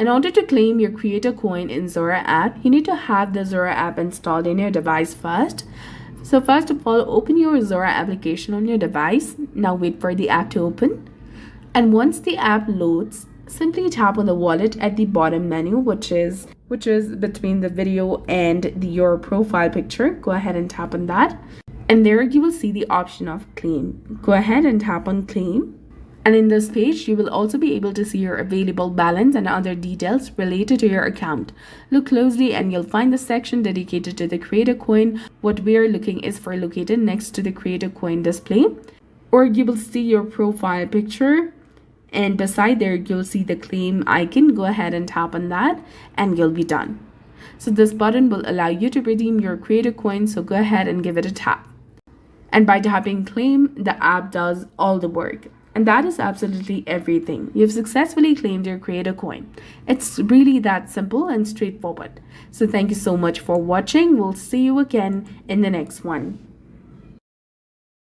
In order to claim your Creator Coin in Zora app, you need to have the Zora app installed in your device first. So first of all, open your Zora application on your device. Now wait for the app to open. And once the app loads, simply tap on the wallet at the bottom menu, which is between the video and your profile picture. Go ahead and tap on that. And there you will see the option of claim. Go ahead and tap on claim. And in this page, you will also be able to see your available balance and other details related to your account. Look closely and you'll find the section dedicated to the Creator Coin. What we are looking is for located next to the Creator Coin display. Or you will see your profile picture, and beside there, you'll see the claim icon. Go ahead and tap on that and you'll be done. So this button will allow you to redeem your Creator Coin. So go ahead and give it a tap. And by tapping claim, the app does all the work. And that is absolutely everything. You've successfully claimed your Creator Coin. It's really that simple and straightforward. So thank you so much for watching. We'll see you again in the next one.